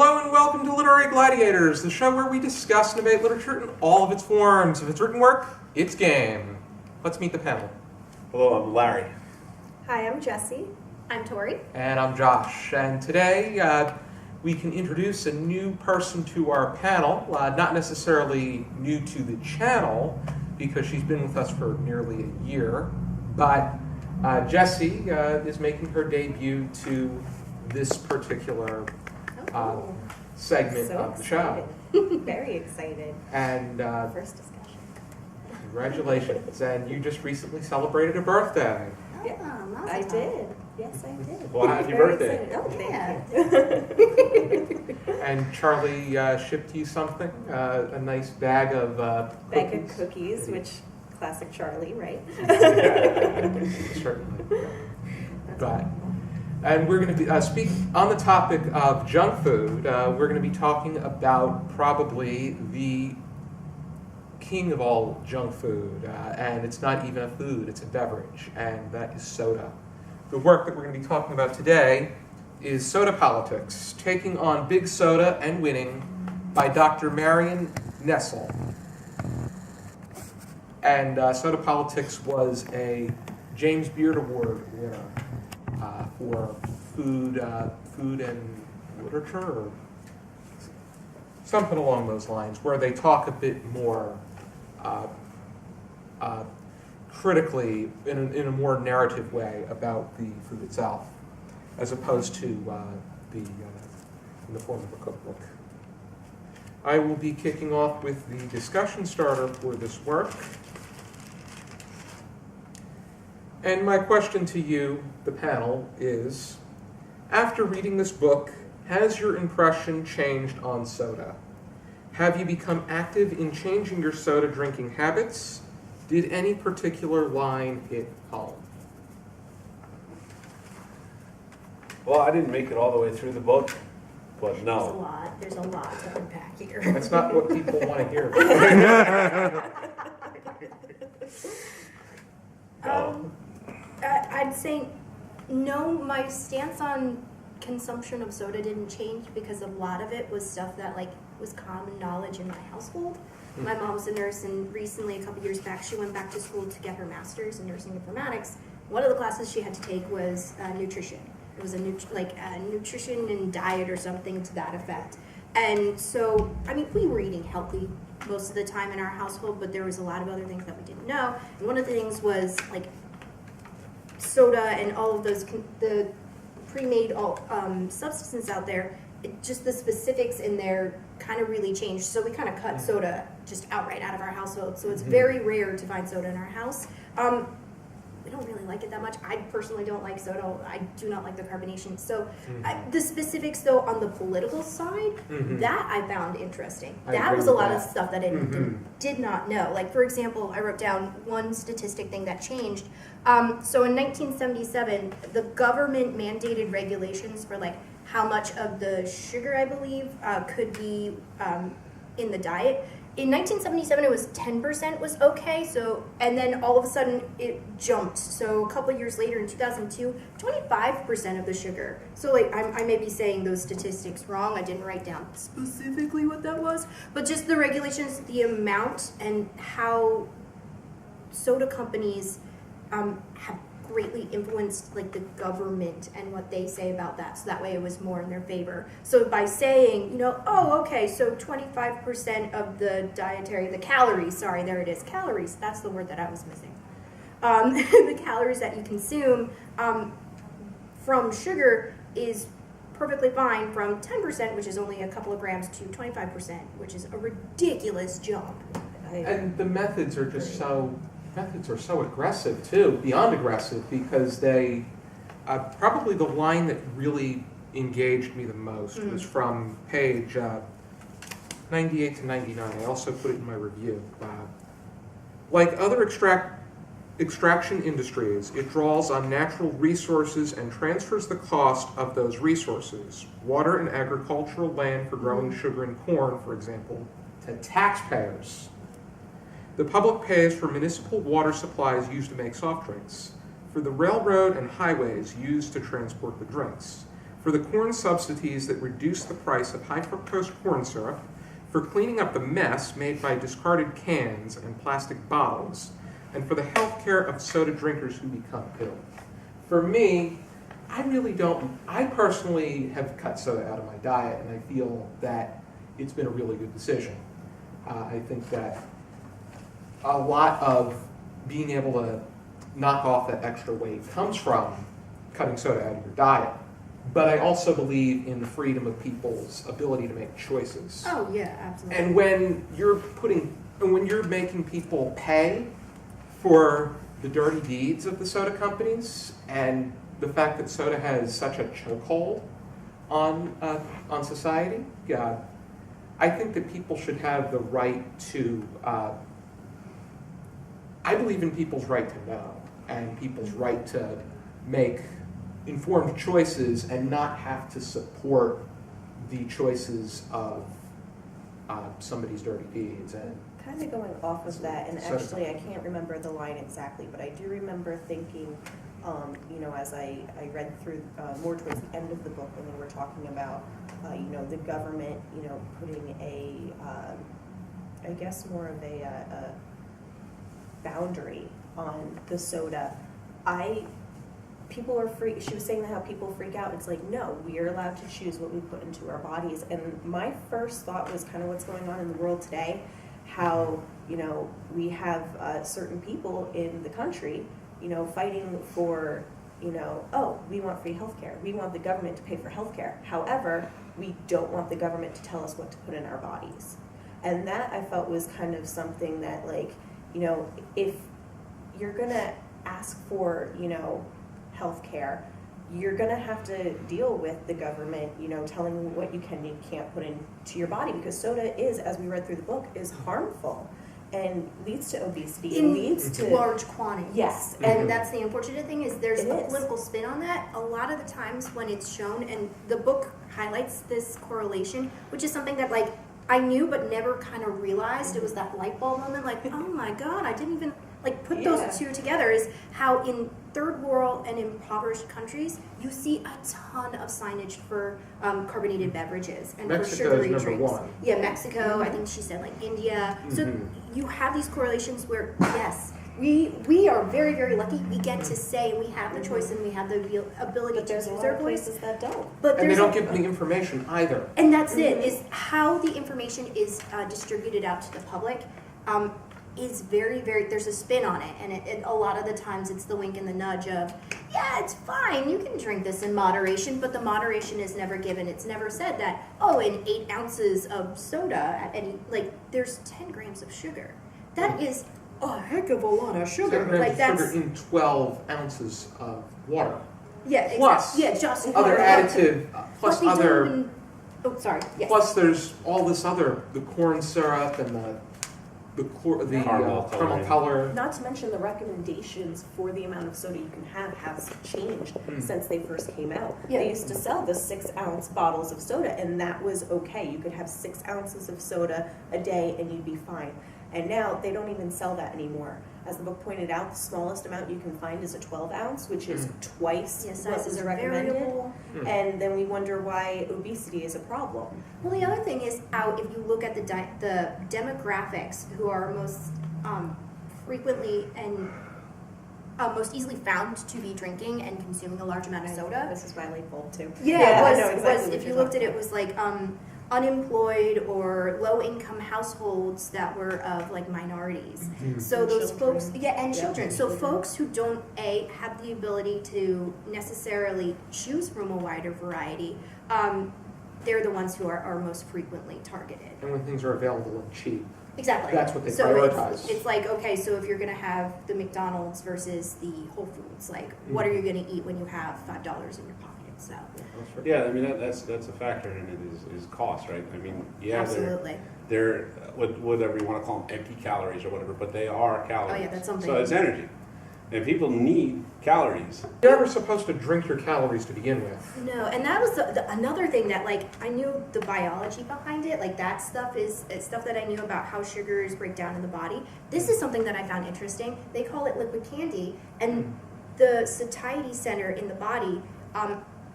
Hello and welcome to Literary Gladiators, the show where we discuss and debate literature in all of its forms. If it's written work, it's game. Let's meet the panel. Hello, I'm Larry. Hi, I'm Jesi. I'm Tori. And I'm Josh. And today we can introduce a new person to our panel, not necessarily new to the channel, because she's been with us for nearly a year, but Jesi is making her debut to this particular segment of the show. Very excited. And First discussion. Congratulations. And you just recently celebrated a birthday. Yeah, I did. Yes, I did. Well, happy Very birthday. excited. Oh, yeah. And Charlie shipped you something, a nice bag of Bag cookies. of cookies, which classic Charlie, right? Certainly. But, and we're going to be speaking on the topic of junk food. We're going to be talking about probably the king of all junk food, and it's not even a food, it's a beverage, and that is soda. The work that we're going to be talking about today is Soda Politics, Taking on Big Soda and Winning by Dr. Marion Nestle. And Soda Politics was a James Beard Award winner for food and literature, or something along those lines, where they talk a bit more critically, in a more narrative way, about the food itself, as opposed to in the form of a cookbook. I will be kicking off with the discussion starter for this work. And my question to you, the panel, is, after reading this book, has your impression changed on soda? Have you become active in changing your soda drinking habits? Did any particular line hit home? Well, I didn't make it all the way through the book, but no. There's a lot to unpack here. That's not what people want to hear. I'd say no, my stance on consumption of soda didn't change because a lot of it was stuff that was common knowledge in my household. My mom's a nurse, and recently, a couple years back, she went back to school to get her master's in nursing informatics. One of the classes she had to take was nutrition. It was a nutrition and diet or something to that effect. And so, we were eating healthy most of the time in our household, but there was a lot of other things that we didn't know. And one of the things was soda and all of those the pre-made substances out there. Just the specifics in there kind of really changed. So we kind of cut soda just outright out of our household. So it's very rare to find soda in our house. We don't really like it that much. I personally don't like soda. I do not like the carbonation. So the specifics, though, on the political side, that I found interesting. That was a lot of stuff that I did not know. Like, for example, I wrote down one statistic thing that changed. So in 1977, the government mandated regulations for, how much of the sugar, I believe, could be in the diet. In 1977, it was 10% was okay. So, and then all of a sudden it jumped. So a couple of years later, in 2002, 25% of the sugar. So I may be saying those statistics wrong. I didn't write down specifically what that was, but just the regulations, the amount, and how soda companies have greatly influenced the government and what they say about that, so that way it was more in their favor. So by saying, so 25% of the the calories, calories, that's the word that I was missing. The calories that you consume from sugar is perfectly fine, from 10%, which is only a couple of grams, to 25%, which is a ridiculous jump. And the methods are just so aggressive too, beyond aggressive, because they probably the line that really engaged me the most was from page 98 to 99. I also put it in my review. Like other extraction industries, it draws on natural resources and transfers the cost of those resources, water and agricultural land for growing sugar and corn, for example, to taxpayers. The public pays for municipal water supplies used to make soft drinks, for the railroad and highways used to transport the drinks, for for the corn subsidies that reduce the price of high fructose corn syrup, for cleaning up the mess made by discarded cans and plastic bottles, and for the health care of soda drinkers who become ill. For me, I personally have cut soda out of my diet, and I feel that it's been a really good decision. I think that a lot of being able to knock off that extra weight comes from cutting soda out of your diet. But I also believe in the freedom of people's ability to make choices. Oh yeah, absolutely. And when you're making people pay for the dirty deeds of the soda companies and the fact that soda has such a chokehold on society, yeah, I think that people should have the right to. I believe in people's right to know and people's right to make informed choices and not have to support the choices of somebody's dirty deeds. And kind of going off of that, and Sorry. actually I can't remember the line exactly, but I do remember thinking, as I read through more towards the end of the book when they were talking about, the government, putting I guess more of a boundary on the soda. People are free. She was saying how people freak out. It's like, no, we are allowed to choose what we put into our bodies. And my first thought was kind of what's going on in the world today, how, we have certain people in the country, fighting for, oh, we want free healthcare. We want the government to pay for healthcare. However, we don't want the government to tell us what to put in our bodies. And that I felt was kind of something that, like, if you're going to ask for, healthcare, you're going to have to deal with the government, telling you what you can and you can't put into your body, because soda is, as we read through the book, is harmful and leads to obesity and leads to large quantities. Yes. And that's the unfortunate thing is there's It a is. political spin on that. A lot of the times when it's shown, and the book highlights this correlation, which is something that, like, I knew but never kind of realized. It was that light bulb moment, like, oh my God, I didn't even put those two together, is how in third world and impoverished countries, you see a ton of signage for carbonated beverages and Mexico for sugary is number drinks. one. Yeah, Mexico, I think she said like India. So you have these correlations where, yes, we are very, very lucky. We get to say we have the choice and we have the ability But to there's a use lot our of voice. places that don't. But they there's don't give the information either. and that's it, is how the information is distributed out to the public is very, very, there's a spin on it. And it a lot of the times it's the wink and the nudge of, yeah, it's fine, you can drink this in moderation, but the moderation is never given. It's never said that, oh, in 8 ounces of soda, at any, there's 10 grams of sugar. That is a heck of a lot of sugar. 10 grams Like, of that's, sugar in 12 ounces of water. yeah, Plus exactly. Yeah, just Other water. additive, plus But they don't other, even- oh, sorry, yes. plus there's all this other, the corn syrup and the Caramel caramel coloring. color. Not to mention the recommendations for the amount of soda you can have changed since they first came out. Yeah. They used to sell the 6-ounce bottles of soda, and that was okay. You could have 6 ounces of soda a day and you'd be fine. And now they don't even sell that anymore. As the book pointed out, the smallest amount you can find is a 12-ounce, which is twice Yes, what sizes was are recommended. variable. And then we wonder why obesity is a problem. Well, the other thing is, if you look at the demographics who are most frequently and most easily found to be drinking and consuming a large amount of soda. This is my light bulb too. Yeah, I was, know exactly what if you you're looked at talking it, was like unemployed or low-income households that were of like minorities. So And those children. folks, yeah, and Yeah, children. So children. folks who don't have the ability to necessarily choose from a wider variety, they're the ones who are most frequently targeted. And when things are available and cheap. Exactly. That's what they so prioritize. It's like, okay, so if you're going to have the McDonald's versus the Whole Foods, like, what are you going to eat when you have $5 in your pocket? So, Yeah, I mean, that's a factor in it is cost, right? I mean, yeah, absolutely. they're whatever you want to call them, empty calories or whatever, but they are calories. Oh, yeah, that's something. So it's energy. And people need calories. You're never supposed to drink your calories to begin with. No, and that was another thing that, like, I knew the biology behind it. Like, that stuff is stuff that I knew about how sugars break down in the body. This is something that I found interesting. They call it liquid candy, and the satiety center in the body,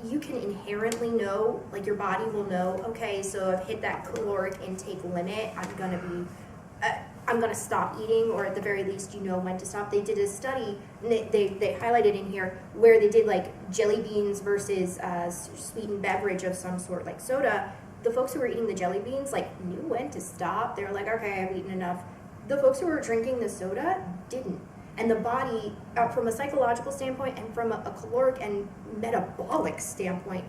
you can inherently know, like your body will know, okay, so I've hit that caloric intake limit, I'm gonna stop eating, or at the very least, you know when to stop. They did a study, and they highlighted in here, where they did like jelly beans versus sweetened beverage of some sort, like soda. The folks who were eating the jelly beans, like, knew when to stop. They were like, okay, I've eaten enough. The folks who were drinking the soda didn't. And the body, from a psychological standpoint and from a caloric and metabolic standpoint,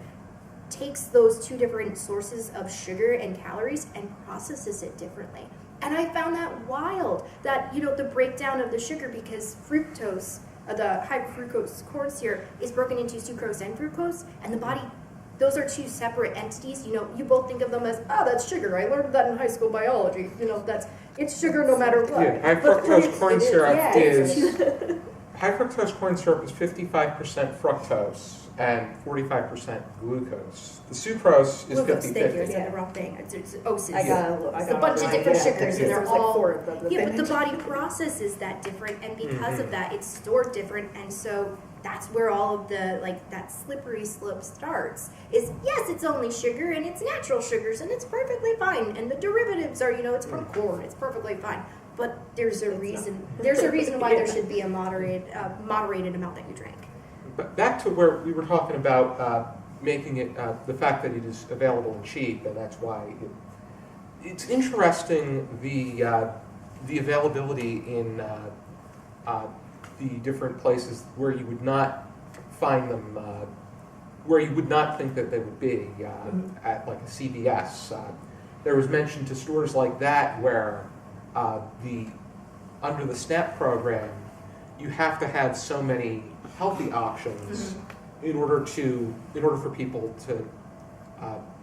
takes those two different sources of sugar and calories and processes it differently. And I found that wild, that, the breakdown of the sugar, because fructose, the high fructose corn syrup, is broken into sucrose and fructose, and the body, those are two separate entities. You both think of them as, that's sugar. I learned that in high school biology. It's sugar no matter what. Yeah, high fructose corn syrup high fructose corn syrup is 55% fructose and 45% glucose. The sucrose is 50-50. Thank you, I said the wrong thing. It's OSIS. It's a bunch of different sugars, and they're There's like all, 4 of them. but the body processes that different, and because of that, it's stored different, and so that's where all of the, that slippery slope starts, is, yes, it's only sugar, and it's natural sugars, and it's perfectly fine, and the derivatives are, it's from corn, it's perfectly fine, but there's a reason why there should be a moderated amount that you drink. But back to where we were talking about making it, the fact that it is available and cheap, and that's why it's interesting, the availability in the different places where you would not find them, where you would not think that they would be, at like a CVS. There was mention to stores like that where under the SNAP program, you have to have so many healthy options in order for people to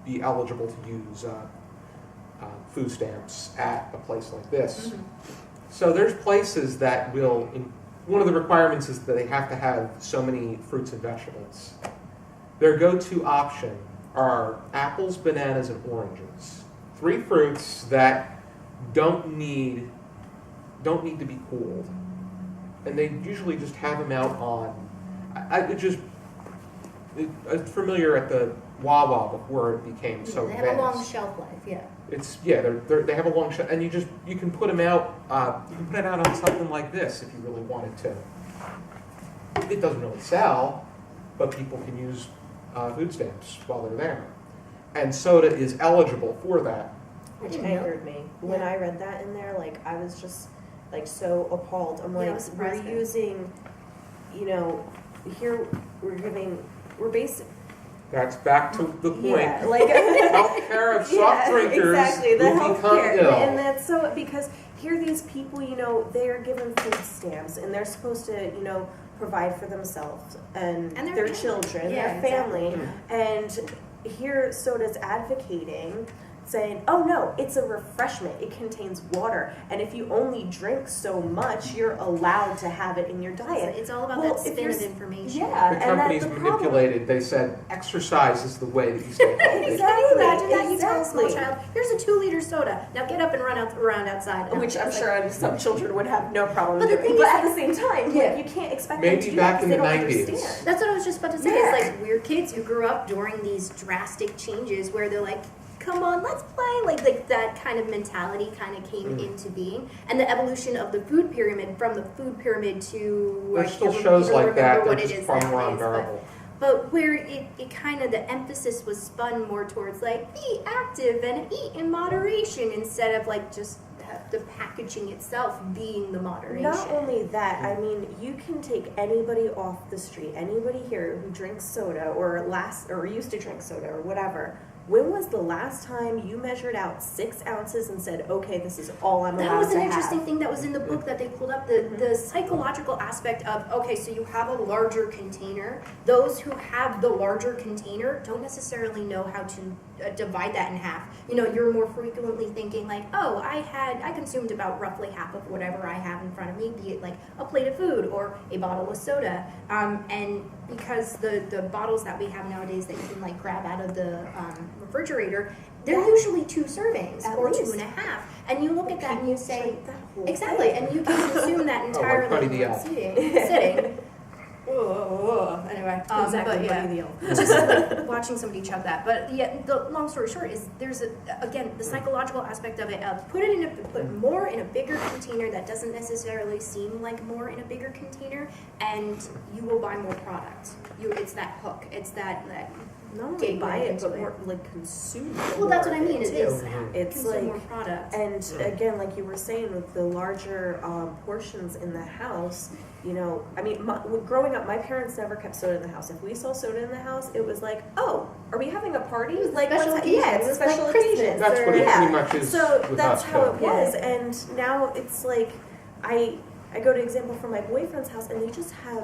be eligible to use food stamps at a place like this. So there's places that will, one of the requirements is that they have to have so many fruits and vegetables. Their go-to option are apples, bananas, and oranges. 3 fruits that don't need to be cooled. And they usually just have them out on, I'm familiar at the Wawa before it became so They advanced. have a long shelf life, yeah. They have a long shelf, and you can put them out. You can put it out on something like this if you really wanted to. It doesn't really sell, but people can use food stamps while they're there, and soda is eligible for that. Which angered me. When I read that in there, I was just, so appalled. I'm like, we're using, here we're basic. That's back to the point. Yeah, healthcare of soft drinkers exactly, the who become healthcare. ill. And that's so, because here these people, they're given food stamps, and they're supposed to, provide for themselves and their children, their family. Exactly. And here soda's advocating, saying, oh no, it's a refreshment, it contains water, and if you only drink so much, you're allowed to have it in your diet. It's all about that spin of information. Yeah, The companies manipulated. They said exercise is the way that you stay healthy. Can you imagine that? You tell a small child, here's a 2-liter soda, now get up and run around outside. Which I'm sure some children would have no problem But the doing. thing But is, at the same time, you can't expect them to Maybe do back that in because the they don't 90s. understand. That's what I was just about to say. Yeah. It's we're kids who grew up during these drastic changes where they're like, come on, let's play. Like that kind of mentality kind of came into being. And the evolution of the food pyramid, from the food pyramid to... There's still shows like that. What They're it just is far more nowadays, unbearable. but where it kind of, the emphasis was spun more towards be active and eat in moderation, instead of just the packaging itself being the moderation. Not only that, I mean, you can take anybody off the street, anybody here who drinks soda or used to drink soda or whatever. When was the last time you measured out 6 ounces and said, okay, this is all I'm allowed to have? That was an interesting thing that was in the book that they pulled up, the psychological aspect of, okay, so you have a larger container. Those who have the larger container don't necessarily know how to divide that in half. You're more frequently thinking I consumed about roughly half of whatever I have in front of me, be it a plate of food or a bottle of soda. And because the bottles that we have nowadays that you can grab out of the refrigerator, they're usually 2 servings At or least. 2.5. And you look at that and you say, that whole exactly, thing. and you can consume that entirely Buddy in the one Elf. sitting. anyway, Exactly, but yeah. Buddy the Elf. Just like watching somebody chug that. But yeah, the long story short is there's again the psychological aspect of it. Put more in a bigger container that doesn't necessarily seem like more in a bigger container, and you will buy more product. It's that hook. It's that Not only gateway buy it, into but more like consume it. Well, that's what I more mean. too. It's It's consume like, more product. and again, like you were saying, with the larger portions in the house, you know, I mean, growing up, my parents never kept soda in the house. If we saw soda in the house, it was like, oh, are we having a party? Like, special what's- occasion. yeah, it's a It was like special Christmas. occasion. That's what it Yeah. pretty much is So with that's us, how too. it was, and now it's like, I go to example from my boyfriend's house, and they just have,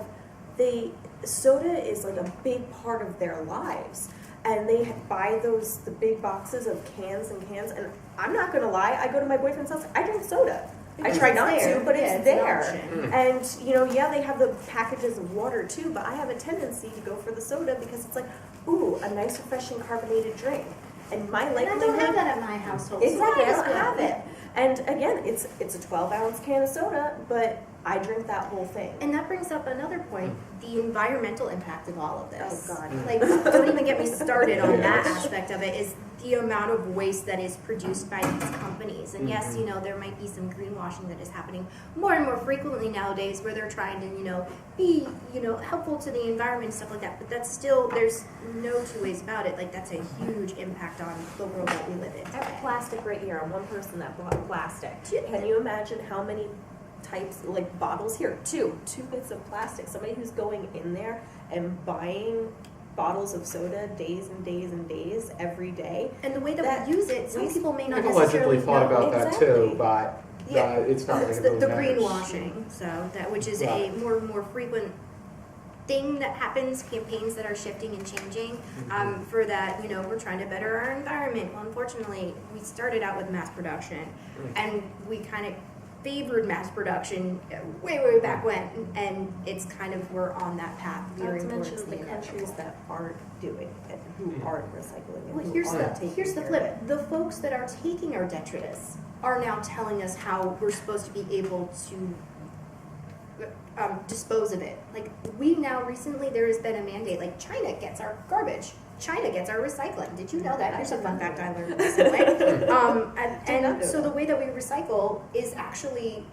soda is like a big part of their lives. And they buy the big boxes of cans and cans. And I'm not gonna lie, I go to my boyfriend's house, I drink soda. Because I try it's not there. to, but Yeah, it's it's an there. option. And you know, yeah, they have the packages of water too, but I have a tendency to go for the soda because it's like, ooh, a nice refreshing carbonated drink. And my And I don't likelihood, have that at my household. so exactly, I might as don't well. have it. And again, it's a 12-ounce can of soda, but I drink that whole thing. And that brings up another point, the environmental impact of all of this. Oh, God. Like, don't even get me started on that Yes. aspect of it, is the amount of waste that is produced by these companies. And yes, you know, there might be some greenwashing that is happening more and more frequently nowadays where they're trying to, you know, be, you know, helpful to the environment and stuff like that. But that's still, there's no two ways about it. Like, that's a huge impact on the world that we live in I have today. plastic right here. I'm one person that bought plastic. Can you imagine how many types, like bottles here? Two bits of plastic. Somebody who's going in there and buying bottles of soda days and days and days every day. And the way that That we use it, some we- people may not I've necessarily allegedly thought know. about that Exactly. too, but Yeah. it's not It's really the matters. greenwashing, so that which is a Right. more frequent thing that happens, campaigns that are shifting and changing. For that, you know, we're trying to better our environment. Well, unfortunately, we started out with mass production, and we kind of favored mass production way back when, and it's kind of we're on that path Not veering to towards mention the countries inevitable. that aren't doing it, who aren't recycling it. Well, who here's aren't the taking care of flip. it. The folks that are taking our detritus are now telling us how we're supposed to be able to dispose of it. Like, we now recently, there has been a mandate, like China gets our garbage. China gets our recycling. Did you know that? Here's a fun fact I learned recently. And so the way that we recycle is actually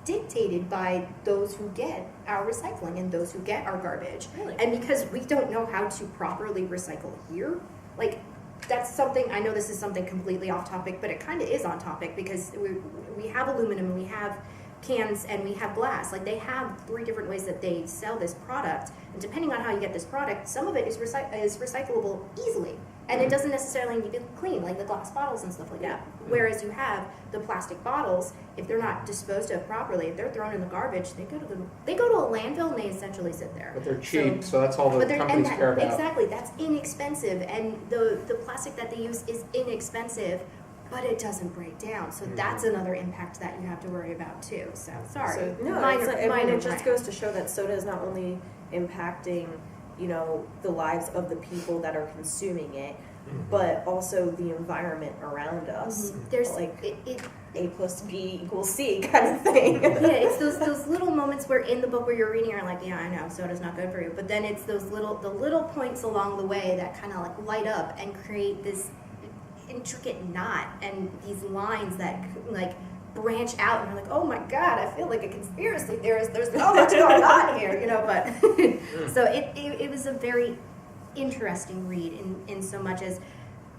dictated by those who get our recycling and those who get our garbage. Really? And because we don't know how to properly recycle here, like, that's something, I know this is something completely off topic, but it kind of is on topic because we have aluminum, we have cans, and we have glass. Like, they have 3 different ways that they sell this product, and depending on how you get this product, some of it is recyclable easily, and it doesn't necessarily need to be clean, like the glass bottles and stuff like that. Whereas you have the plastic bottles, if they're not disposed of properly, if they're thrown in the garbage, they go to a landfill and they essentially sit there. But they're cheap, so that's all the But companies care about. exactly, that's inexpensive, and the plastic that they use is inexpensive, but it doesn't break down. So that's another impact that you have to worry about too. So sorry. So, no, minor, it's like, I mean, minor it just rant. goes to show that soda is not only impacting, you know, the lives of the people that are consuming it, but also the environment around us. There's like it A plus B equals C kind of thing. yeah, it's those little moments where in the book where you're reading, you're like, yeah, I know, soda's not good for you. But then it's the little points along the way that kind of like light up and create this intricate knot and these lines that like branch out, and you're like, oh my god, I feel like a conspiracy theorist. There's so much going on here, you know. But so it was a very interesting read in so much as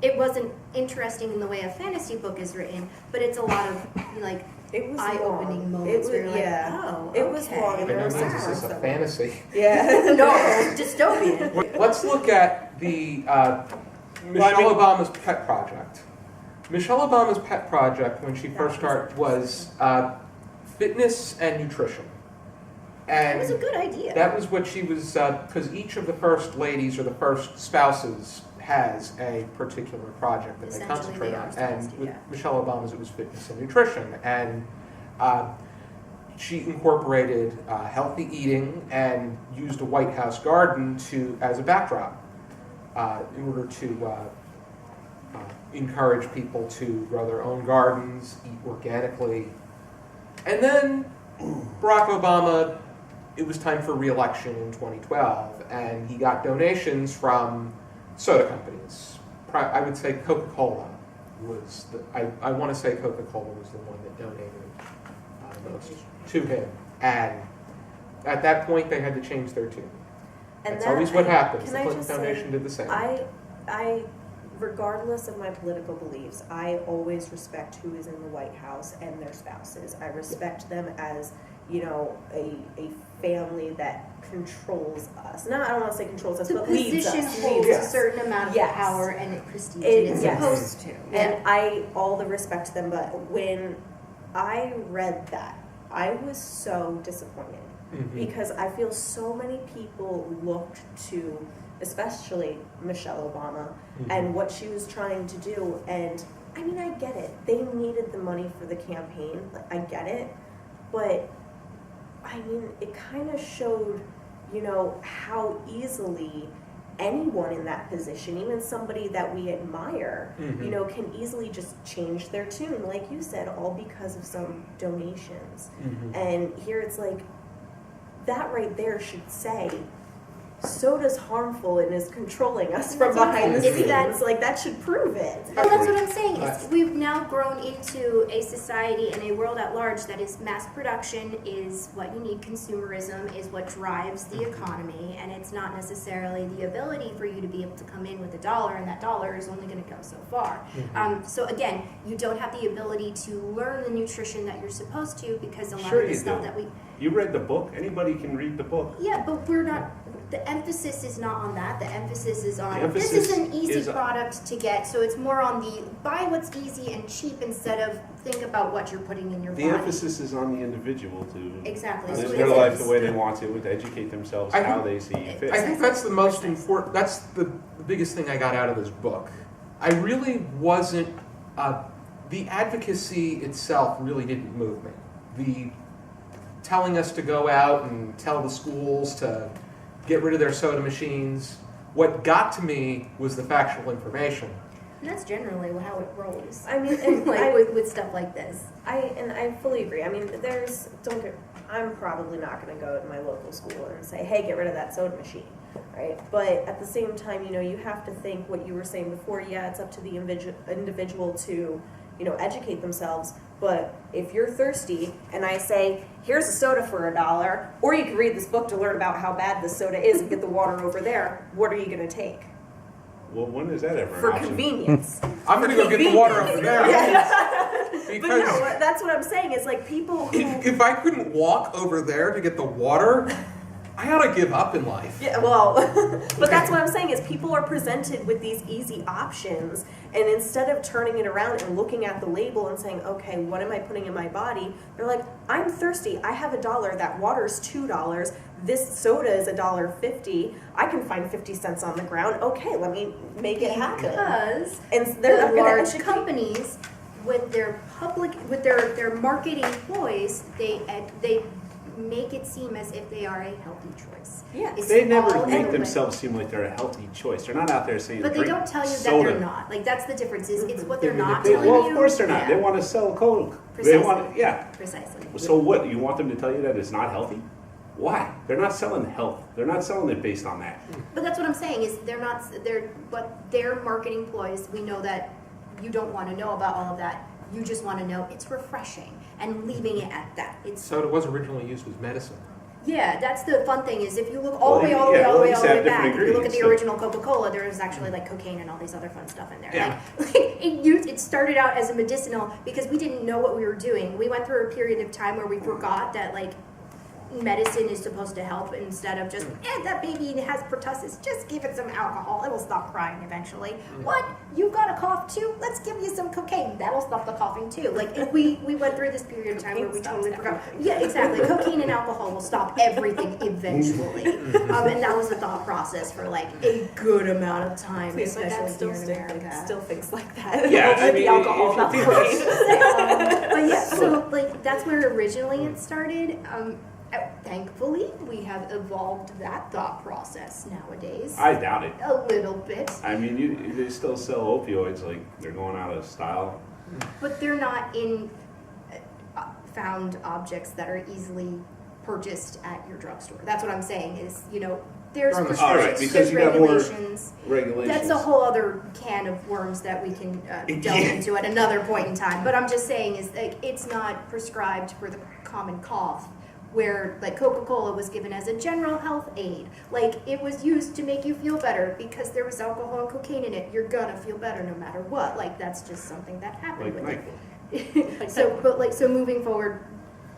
it wasn't interesting in the way a fantasy book is written, but it's a lot of like It was eye-opening long. moments It was, where you're like, yeah. oh, It was okay. long, By and no there were means some is parts this a that fantasy. Yeah. no, dystopian. Let's look at the Michelle Obama's pet project. Michelle Obama's pet project, when she first started, was fitness and nutrition. And That was a good idea. that was what she was, because each of the first ladies or the first spouses has a particular project that they Essentially, concentrate they are on. supposed And to, with yeah. Michelle Obama's, it was fitness and nutrition. And she incorporated healthy eating and used a White House garden as a backdrop in order to encourage people to grow their own gardens, eat organically. And then Barack Obama it was time for re-election in 2012, and he got donations from soda companies. I would say Coca-Cola was I want to say Coca-Cola was the one that donated most to him, and at that point they had to change their tune. And That's that- always what happens. can The I Clinton just say, Foundation did the same. I, regardless of my political beliefs, I always respect who is in the White House and their spouses. I respect them as, you know, a family that controls us. No, I don't want to say controls us, The but leads position us. holds Leads a us. certain amount of Yes. power and prestige, It- and it's yes. supposed to. And I all the respect to them, but when I read that, I was so disappointed Mhm. because I feel so many people looked to, especially Michelle Obama, Mhm. and what she was trying to do. And I mean, I get it. They needed the money for the campaign. Like, I get it. But I mean, it kind of showed, you know, how easily anyone in that position, even somebody that we admire, Mhm. you know, can easily just change their tune, like you said, all because of some donations. Mhm. And here it's like, that right there should say, soda's harmful and is controlling us from That's what I'm behind the saying. scenes. That's- Like, that should prove it. Well, that's what I'm saying. Is Right. we've now grown into a society and a world at large that is mass production is what you need. Consumerism is what drives the economy, and it's not necessarily the ability for you to be able to come in with $1, and that dollar is only going to go so far. So again, you don't have the ability to learn the nutrition that you're supposed to because a lot Sure of the you stuff do. that we You read the book. Anybody can read the book. yeah, but we're not. The emphasis is not on that. The emphasis is on The this emphasis is an easy is on- product to get. So it's more on the buy what's easy and cheap instead of think about what you're putting in your The body. emphasis is on the individual to Exactly. live So their it life is. the way they want to educate themselves I how think- they see fit. I think that's the most important, that's the biggest thing I got out of this book. I really wasn't, the advocacy itself really didn't move me. The telling us to go out and tell the schools to get rid of their soda machines, what got to me was the factual information. And that's generally how it rolls. I mean, and like with stuff like this. I fully agree. I mean, I'm probably not going to go to my local school and say, hey, get rid of that soda machine, right? But at the same time, you know, you have to think what you were saying before. Yeah, it's up to the individual to, you know, educate themselves. But if you're thirsty and I say, here's a soda for $1, or you can read this book to learn about how bad this soda is and get the water over there, what are you going to take? Well, when is that ever an For option? convenience. I'm gonna go get the water over there. But Because no, that's what I'm saying. Is like people who... if I couldn't walk over there to get the water, I ought to give up in life. Yeah, well, but that's what I'm saying is people are presented with these easy options, and instead of turning it around and looking at the label and saying, okay, what am I putting in my body? They're like, I'm thirsty. I have $1. That water's $2. This soda is $1.50. I can find 50 cents on the ground. Okay, let me make it happen. Because And they're not the going large to educate. companies with their their marketing ploys, they make it seem as if they are a healthy choice. Yeah. It's They never all in make the themselves seem like they're a healthy choice. They're not out there saying But they drink don't tell you soda. that they're not. Like that's the difference. Is it's what they're not They- telling you. well, of course they're not. Yeah, They want to sell Coke. Precisely. They want, yeah. precisely. So what? You want them to tell you that it's not healthy? Why? They're not selling health. They're not selling it based on that. But that's what I'm saying is but their marketing ploys. We know that you don't want to know about all of that. You just want to know it's refreshing and leaving it at that. It's Soda was originally used as medicine. yeah, that's the fun thing is if you look all the way, Well, all the way, yeah, all the well, way, you all the have way back, different if you look at the ingredients, original Coca-Cola, there was actually like cocaine and all these other fun stuff in there. Yeah. Like it started out as a medicinal because we didn't know what we were doing. We went through a period of time where we forgot that like medicine is supposed to help instead of just that baby has pertussis, just give it some alcohol, it will stop crying eventually. What, you got a cough too, let's give you some cocaine, that'll stop the coughing too. Like we went through this period of time where we totally forgot. Yeah, exactly. Cocaine and alcohol will stop everything eventually. And that was the thought process for like a good amount of time, Please, my dad especially here in America. still thinks like that. Yeah, With I mean, the alcohol, if not you the think cocaine. But yeah, so like that's where originally it started. Thankfully, we have evolved that thought process nowadays I doubt it. a little bit, I mean, they still sell opioids like they're going out of style. but they're not in found objects that are easily purchased at your drugstore. That's what I'm saying is, there's All right, prescriptions, because there's you got more regulations. regulations. That's a whole other can of worms that we can delve into at another point in time. But I'm just saying is like it's not prescribed for the common cough, where like Coca-Cola was given as a general health aid. Like it was used to make you feel better because there was alcohol and cocaine in it. You're gonna feel better no matter what. Like that's just something that happened Like with NyQuil. it. So moving forward,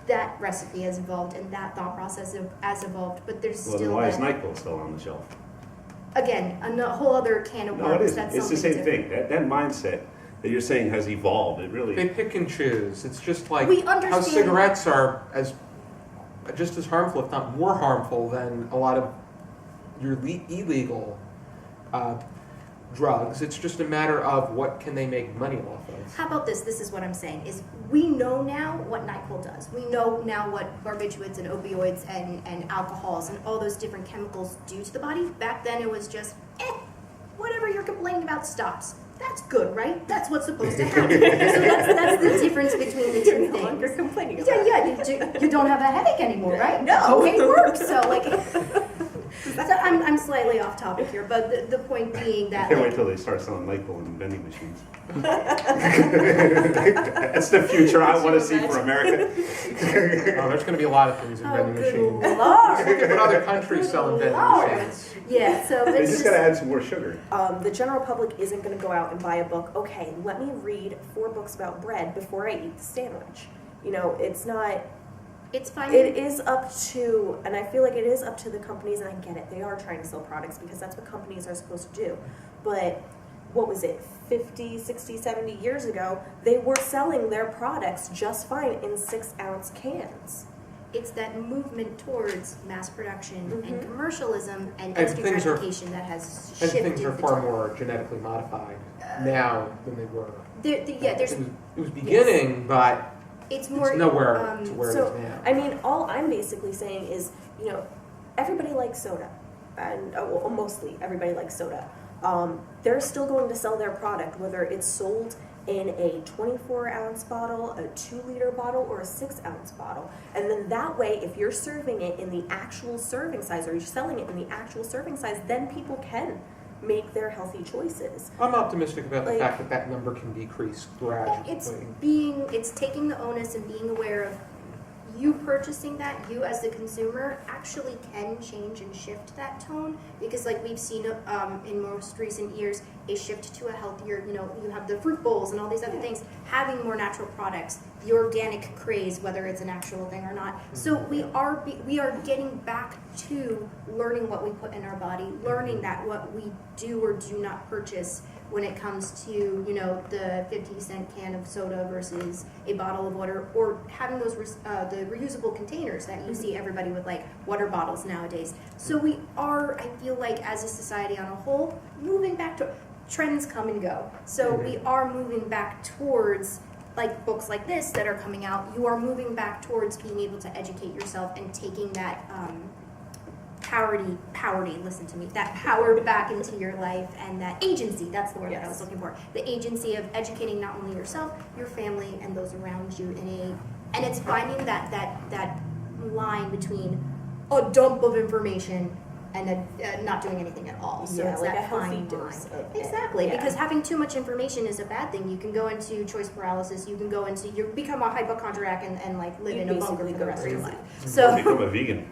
that recipe has evolved and that thought process has evolved. But there's Well, then still why is that, NyQuil still on the shelf? again a whole other can of No, it worms. isn't. That's It's the something same different. thing. That mindset that you're saying has evolved. It really. They pick and choose. It's just like We how understand- cigarettes are just as harmful, if not more harmful, than a lot of your illegal drugs. It's just a matter of what can they make money off of. How about this? This is what I'm saying, is we know now what NyQuil does. We know now what barbiturates and opioids and alcohols and all those different chemicals do to the body. Back then it was just, whatever you're complaining about stops. That's good, right? That's what's supposed to happen. So that's the difference between the two You're no longer things. complaining about Yeah, you don't have a headache anymore, right? No. Cocaine works. So like, so I'm slightly off topic here, but the point being I that can't like, wait till they start selling NyQuil in vending machines. That's the future I want to see for America. Oh, there's going to be a lot of things in vending good machines. Lord. Look at what other countries sell in vending Lord. machines. Yeah, so They it's just got to add some more sugar. The general public isn't going to go out and buy a book. Okay, let me read 4 books about bread before I eat the sandwich. It's not. it's fine. It is up to, and I feel like it is up to the companies, and I get it. They are trying to sell products because that's what companies are supposed to do. But what was it, 50, 60, 70 years ago, they were selling their products just fine in 6-ounce cans. It's that movement towards mass production and commercialism and And instant things are- gratification that has And shifted things are the far tone. more genetically modified now than they were. There's It was beginning, but it's more it's nowhere to where So, it is now. I mean, all I'm basically saying is, everybody likes soda. And well, mostly everybody likes soda. They're still going to sell their product, whether it's sold in a 24-ounce bottle, a 2-liter bottle, or a 6-ounce bottle. And then that way, if you're serving it in the actual serving size, or you're selling it in the actual serving size, then people can make their healthy choices. I'm optimistic about the Like- fact that that number can decrease gradually. it's taking the onus and being aware of you purchasing that, you as the consumer actually can change and shift that tone, because like we've seen in most recent years a shift to a healthier, you have the fruit bowls and all these other things, having more natural products, the organic craze, whether it's an actual thing or not. So we are getting back to learning what we put in our body, learning that what we do or do not purchase when it comes to, the 50-cent can of soda versus a bottle of water, or having those the reusable containers that you see everybody with, like water bottles nowadays. So we are, I feel like, as a society on a whole, moving back to trends come and go. So we are moving back towards, like books like this that are coming out. You are moving back towards being able to educate yourself and taking that listen to me, that power back into your life, and that agency, that's the word that I was looking for, the agency of educating not only yourself, your family, and those around you and it's finding that line between a dump of information and not doing anything at all. So Yeah, it's like that a healthy fine dose line. of it. Exactly, Yeah. because having too much information is a bad thing. You can go into choice paralysis, you become a hypochondriac and like live You in a bunker basically for the go rest of your crazy. life. Or So become a vegan.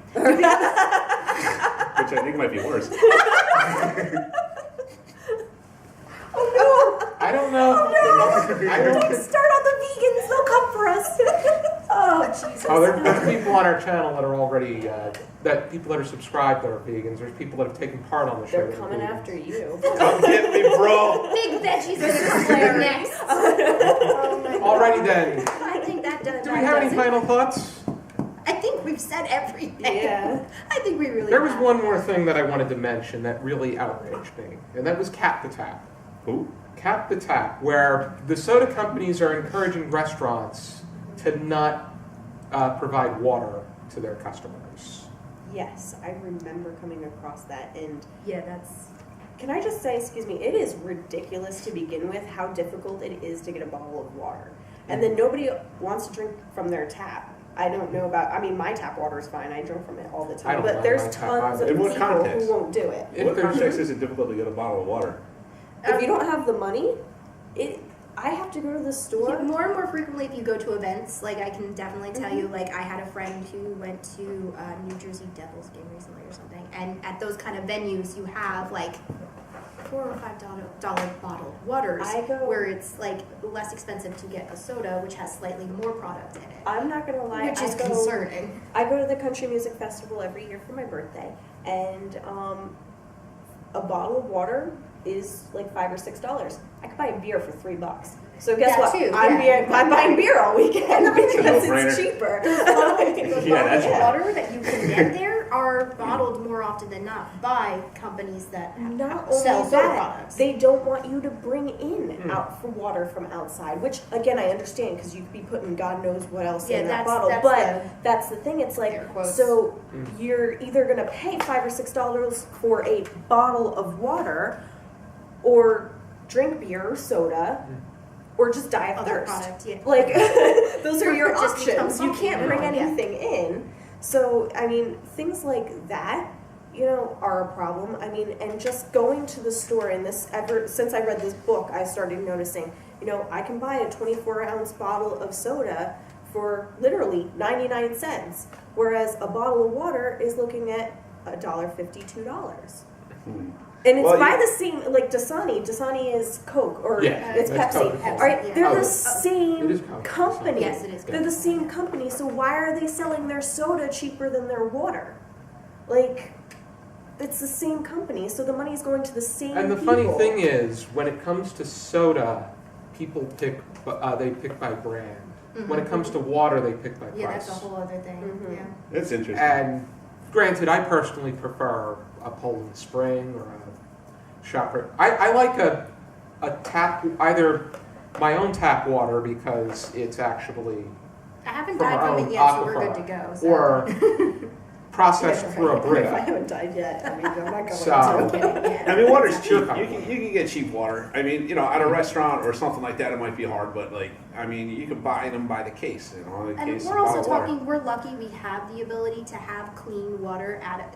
Which I think might be worse. I don't know. I don't. start on the vegans, they'll come for us. Oh, Jesus. Oh, there's people on our channel that are already people that are subscribed that are vegans. There's people that have taken part on the show. They're that are coming vegans. after you. Come get me, bro. Big veggies are going to play next. Oh my Alrighty then. I think that does. Do we have any final thoughts? I think we've said everything. Yeah. I think we really There was have. one more thing that I wanted to mention that really outraged me, and that was Cap the Tap. Who? Cap the Tap, where the soda companies are encouraging restaurants to not provide water to their customers. Yes, I remember coming across that, and Yeah, that's. can I just say, excuse me, it is ridiculous to begin with how difficult it is to get a bottle of water. And then nobody wants to drink from their tap. I don't know about, I mean, my tap water is fine. I drink from it all the I time. don't But mind there's my tap tons of either. In what people context? who won't do it. In what there's- context is it difficult to get a bottle of water? If you don't have the money, I have to go to the store. More and more frequently, if you go to events, like I can definitely tell you, like I had a friend who went to a New Jersey Devils game recently or something, and at those kind of venues, you have like $4 or $5 bottled waters, I go- where it's like less expensive to get a soda, which has slightly more product in it, I'm not gonna lie, which is concerning. I go to the country music festival every year for my birthday, and a bottle of water is like $5 or $6. I could buy a beer for $3. So guess That what? too, I'm buying beer all weekend because No-brainer. it's cheaper. The Yeah, that's bottled right. water that you can get there are bottled more often than not by companies that Not sell only soda that, products. they don't want you to bring in out for water from outside, which again I understand because you could be putting God knows what else in that bottle. But that's the thing. It's like Air quotes. so you're either gonna pay $5 or $6 for a bottle of water, or drink beer or soda, or just die of other thirst. product, yeah. Like those are your It just becomes options. You can't bring something, yeah. anything in. So I mean, things like that, you know, are a problem. I mean, and just going to the store and this since I read this book, I started noticing, you know, I can buy a 24-ounce bottle of soda for literally 99 cents, whereas a bottle of water is looking at $1.50, $2. And it's Well, by you- the same, like Dasani is Coke, or Yeah, it's that's Pepsi. Coke. All right, Yeah. they're Oh, the it same is Coke. company. Yes, it is They're the same company, so why are they selling their soda cheaper than their water? Like, it's the same company, so the money is going to the same And the people. funny thing is, when it comes to soda, people pick by brand. When it comes to water, they pick by price. Yeah, that's a whole other thing. Mhm. Yeah. That's interesting. And granted, I personally prefer a Poland Spring or a Shopper. I like a tap, either my own tap water because it's actually I haven't From died our from own it yet, so we're aquifer. good to go. So. or processed through a If I Brita. haven't died yet, I mean, I'm not going So- to. I mean, water's cheap. Sure. You can get cheap water. I mean, you know, at a restaurant or something like that, it might be hard, but like, I mean, you can buy them by the case. You know, the And case we're of also bottled water. talking, we're lucky we have the ability to have clean water at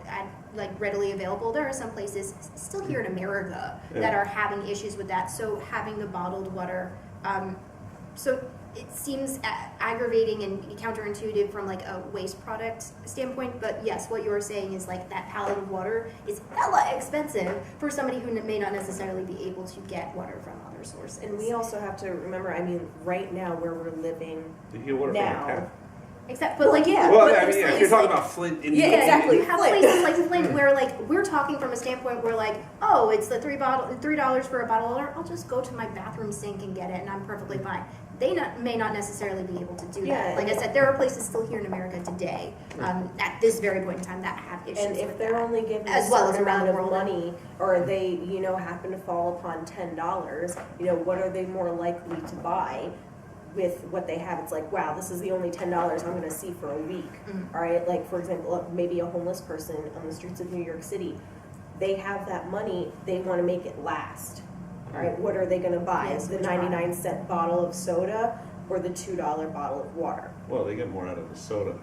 like readily available. There are some places still here in America that Yeah. are having issues with that. So having the bottled water, so it seems aggravating and counterintuitive from like a waste product standpoint. But yes, what you were saying is like that pallet of water is hella expensive for somebody who may not necessarily be able to get water from other sources. And we also have to remember, I mean, right now where we're living You get water from a now. tap. Except, but like yeah. Well, but I mean, there's yeah, if places you're talking like- about Flint, Yeah, Indiana, exactly. You have Flint. places like Flint where like we're talking from a standpoint where like, oh, it's the $3 for a bottle of water. I'll just go to my bathroom sink and get it, and I'm perfectly fine. They may not necessarily be able to do Yeah. that. Like I said, there are places still here in America today, at this very point in time, that have issues And if with they're that. only given As a well as certain around amount the of world. money, or they, you know, happen to fall upon $10, you know, what are they more likely to buy with what they have? It's like, wow, this is the only $10 I'm going to see for a week. All right, like for example, maybe a homeless person on the streets of New York City, they have that money, they want to make it last. All right, what are they going to buy? Yes, The which 99-cent bottle of soda or the $2 bottle of water? well, they get more out of the soda.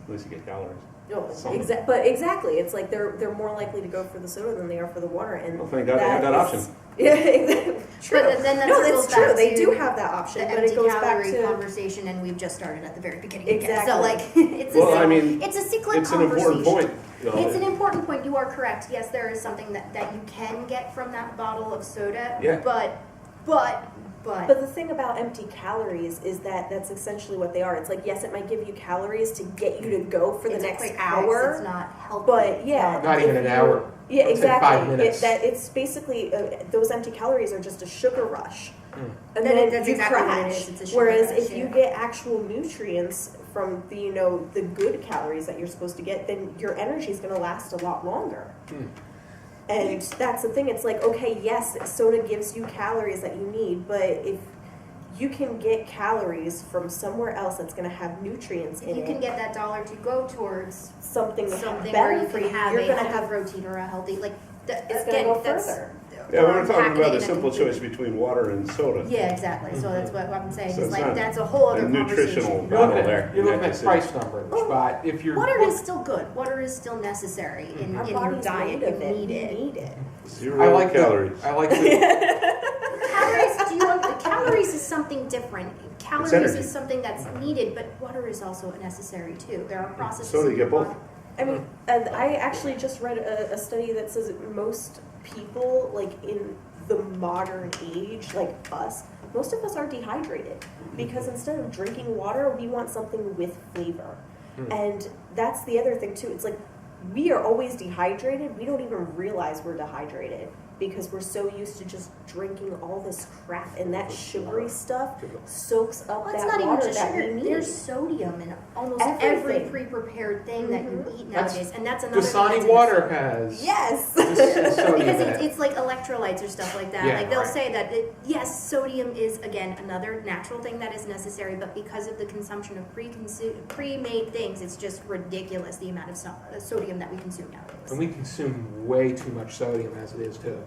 At least you get calories. No, Some. but exactly, it's like they're more likely to go for the soda than they are for the water, and Well, thank God they have that is- option. Yeah, exactly. True. But then that no, circles that's true. back They to do have that option, the but empty it goes back calorie to conversation, and we've just started at the very beginning. Exactly. Again. So like, it's a Well, I mean, it's a cyclic It's an conversation. important point. You know, It's an important point. You are correct. Yes, there is something that you can get from that bottle of soda. Yeah. But But the thing about empty calories is that that's essentially what they are. It's like, yes, it might give you calories to get you to go for the it's a next quick fix. hour, It's not healthy. but yeah, Not even if an you- hour. Yeah, I'd say 5 exactly. minutes. It's basically those empty calories are just a sugar rush, and That- then that's you exactly what it crash. is. It's a sugar Whereas rush, if you yeah. get actual nutrients from the the good calories that you're supposed to get, then your energy is going to last a lot longer. And that's the thing. It's like, okay, yes, soda gives you calories that you need, but if you can get calories from somewhere else that's going to have nutrients in If you it, can get that dollar to go towards something something better where you for can have you're a going to healthy have protein or a healthy like it's going to go further. Yeah, we're talking packet about in a a simple completely- choice between water and soda. Yeah, exactly. So that's what I'm saying. So Is it's like not that's a whole other a nutritional conversation. battle there. You're in looking that at decision. price numbers, but if you're Water is still good. Water is still necessary in Our your body's diet. made of You it. need We it. need it. 0 I like calories. I like the Calories, do you want, calories is something different. Calories energy. is something that's needed, but water is also necessary too. There are processes. So you in get your both. body. I mean, and I actually just read a study that says that most people, like in the modern age, like us, most of us are dehydrated because instead of drinking water, we want something with flavor. And that's the other thing too. It's like we are always dehydrated. We don't even realize we're dehydrated because we're so used to just drinking all this crap, and that sugary stuff soaks up Well, it's that not even water just that we sugar. need. There's sodium in almost every Everything. pre-prepared thing that you eat That's- nowadays, and that's another thing Dasani that's in water the- has Yes. sodium because in it. it's like electrolytes or stuff like that. Yeah, like they'll right. say that yes, sodium is again another natural thing that is necessary, but because of the consumption of pre-made things, it's just ridiculous the amount of sodium that we consume nowadays. And we consume way too much sodium as it is too.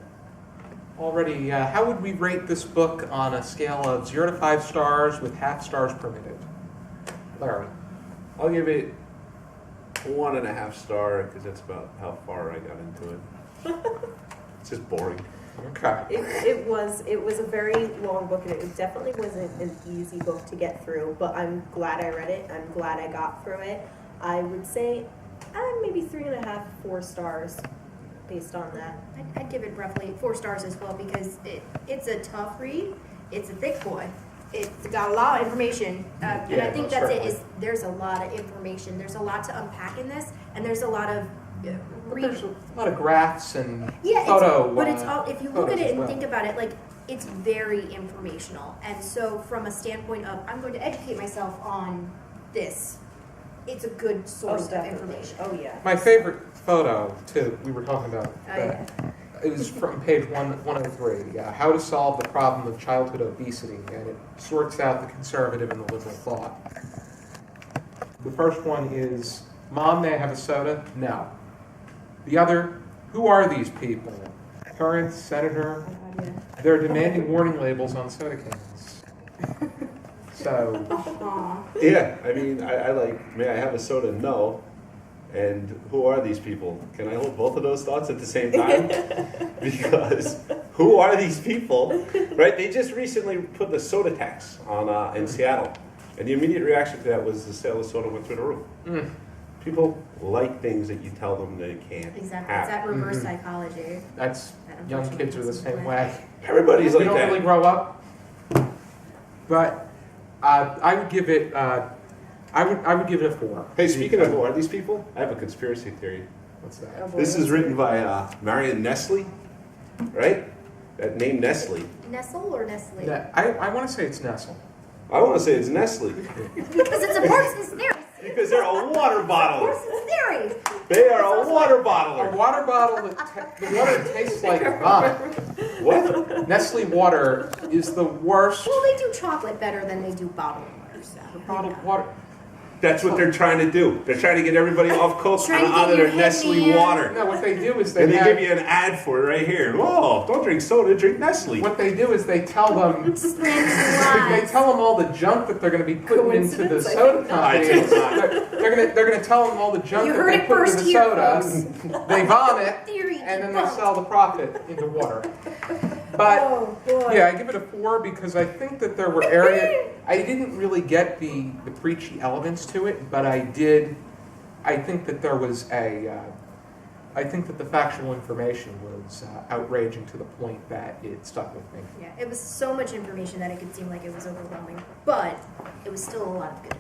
Already, how would we rate this book on a scale of 0 to 5 stars with half stars permitted? Larry. I'll give it 1.5 star because that's about how far I got into it. It's just boring. Okay. It was a very long book, and it definitely wasn't an easy book to get through, but I'm glad I read it. I'm glad I got through it. I would say maybe 3.5, 4 stars based on that. I'd give it roughly 4 stars as well because it's a tough read. It's a thick boy. It's got a lot of information, and Yeah, I think most that's it. certainly. Is there's a lot of information. There's a lot to unpack in this, and there's a lot of There's a lot of graphs and yeah, photo. but it's all if you look photos at it as and well. think about it, like it's very informational. And so, from a standpoint of I'm going to educate myself on this, it's a good source of information. Oh yeah. My favorite photo, too, we were talking about. Oh, yeah. It was from page 103, How to Solve the Problem of Childhood Obesity, and it sorts out the conservative and the liberal thought. The first one is, Mom, may I have a soda? No. The other, who are these people? Current senator? They're demanding warning labels on soda cans. So, Aw. Yeah, I mean, I like, may I have a soda? No. And who are these people? Can I hold both of those thoughts at the same time? Because who are these people? Right? They just recently put the soda tax on in Seattle. And the immediate reaction to that was the sale of soda went through the roof. People like things that you tell them they can't Exactly. It's have. that reverse psychology. that's, that young unfortunately kids are the comes same into way. Everybody's We like don't that. really grow up. But I would give it, I would give it a 4. Hey, speaking of who are these people, I have a conspiracy theory. What's Oh, that? boy, This is that's written by Marion Nestle, right? That name Nestle. Nestle or Nestle? Yeah, I want to say it's Nestle. I want to say it's Nestle Because it supports this theory. because they're a water It bottler. supports this theory. They are a water A bottler. water bottle the water tastes like vomit. What? Nestle water is the worst Well, they do chocolate better than they do bottled water. So, bottled water. That's what they're trying to do. They're trying to get everybody off coke Trying to get onto your their Nestle hitman. water. No, what they do is And they have, give you an ad for it right here. Oh, don't drink soda, drink Nestle. what they do is they tell them Slanted they lies. tell them all the junk that they're going to be putting into the Coincidence? I soda think not. company. I think not. They're going to tell them all the junk You that heard they it put first into the here, soda. folks. They vomit, Theory and then they debunked. sell the profit into water. But Oh boy. yeah, I give it a 4 because I think that there were areas I didn't really get the preachy elements to it, but I did. I think that there was I think that the factual information was outraging to the point that it stuck with me. Yeah, it was so much information that it could seem like it was overwhelming, but it was still a lot of good.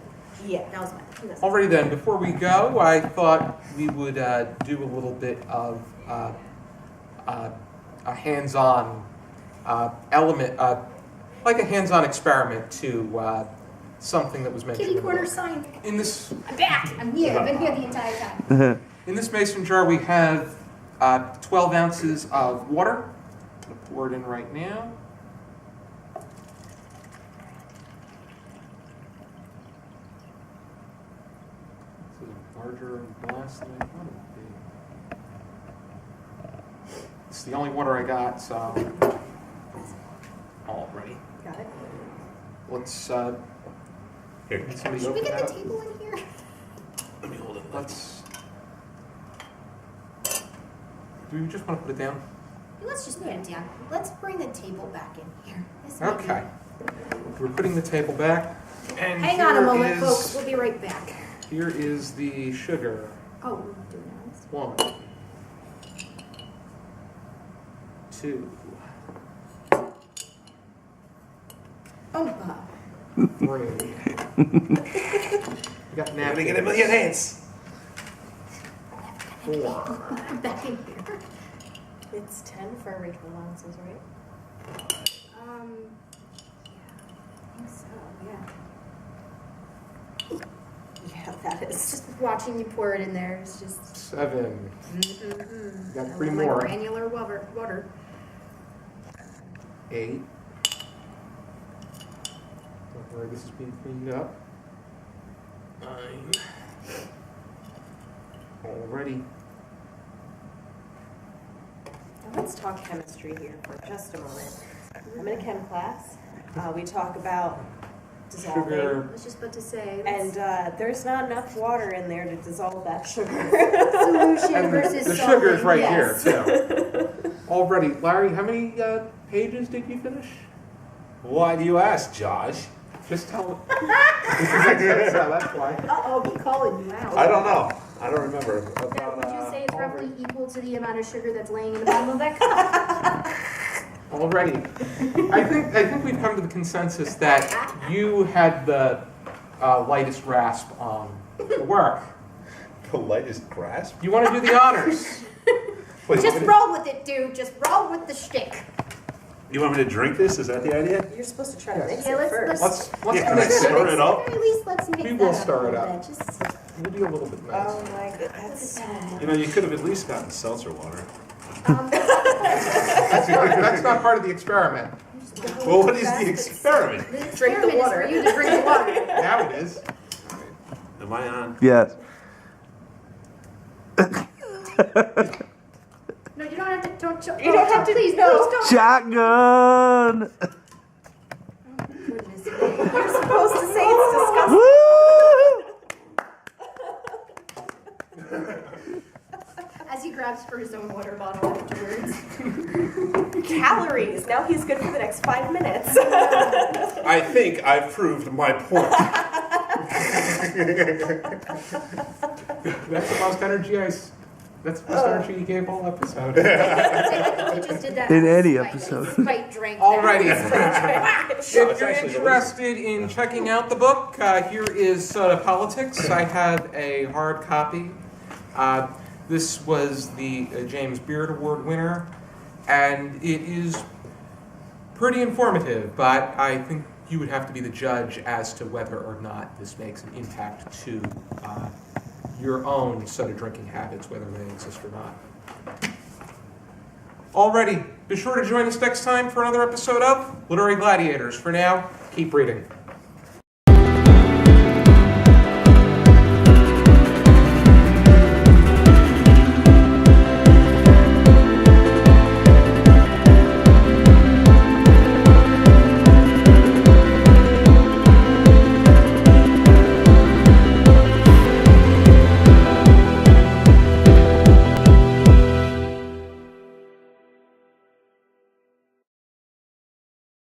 Yeah. That was my message. Alrighty then, before we go, I thought we would do a little bit of a hands-on element, like a hands-on experiment to something that was mentioned. Kitty in the corner book. sign. In this I'm back. I'm here. I've been here the entire time. In this mason jar, we have 12 ounces of water. I'm going to pour it in right now. This is a larger glass than I thought it would be. It's the only water I got, so. All ready. Got it. Let's, Here, can somebody Should we open get that the up? table in here? let me hold it. Let's. Do we just want to put it down? Let's just put it down. Let's bring the table back in here. This may be- Okay. We're putting the table back. And Hang on a here moment, is- folks. We'll be right back. Here is the sugar. Oh, we're not doing that. 1, 2, Oh, Bob. 3. We got I'm gonna get a napkins. million hands. 4. Back in here. It's 10 for ritual allowances, right? Yeah, I think so, yeah. Yeah, that It's is. just watching you pour it in there. It's just. 7. Mm-hmm. Got 3 like more. granular water. 8. Don't worry, this is being cleaned up. 9. Already. Now let's talk chemistry here for just a moment. I'm in a chem class. We talk about dissolving. Sugar. I was just about to say. And there's not enough water in there to dissolve that sugar. Solution And versus the sugar's solving, right yes. here, too. Already. Larry, how many pages did you finish? Why do you ask, Josh? Just tell me. That's why. Uh-oh, he calling you out. I don't know. I don't remember. Yeah, About, would you say it's roughly already. equal to the amount of sugar that's laying in the bottom of that cup? Already. I think we've come to the consensus that you had the lightest grasp on the work. the lightest grasp? You want to do the honors? Wait, Just roll with it, dude. Just roll with the shtick. you want me to drink this? Is that the idea? You're supposed to try to Yes. mix Yeah, it let's- first. Let's Yeah, can I mix stir it. it up? At the very least, let's mix We that will up stir a it little up. bit. Just We'll be a little bit nice. Oh my god, that's so You know, you could have at least gotten seltzer water. That's not part of the experiment. Well, what is the experiment? the Drink the experiment is water. for you to drink the water. Now it is. Am I on? Yes. No, you don't have to. You don't have to- Please, no. please don't. Shotgun. Goodness me. You're supposed to say it's disgusting. Woo! As he grabs for his own water bottle afterwards. Calories. Now he's good for the next 5 minutes. I think I've proved my point. That's the most energy That's the most energy you gave all episode. I think we just did that In on any spite. episode. Spite drank that. Alrighty. It's If you're actually interested in checking out the book, here is Soda Politics. I have a hard copy. This was the James Beard Award winner, and it is pretty informative, but I think you would have to be the judge as to whether or not this makes an impact to your own soda drinking habits, whether they exist or not. Alrighty, be sure to join us next time for another episode of Literary Gladiators. For now, keep reading.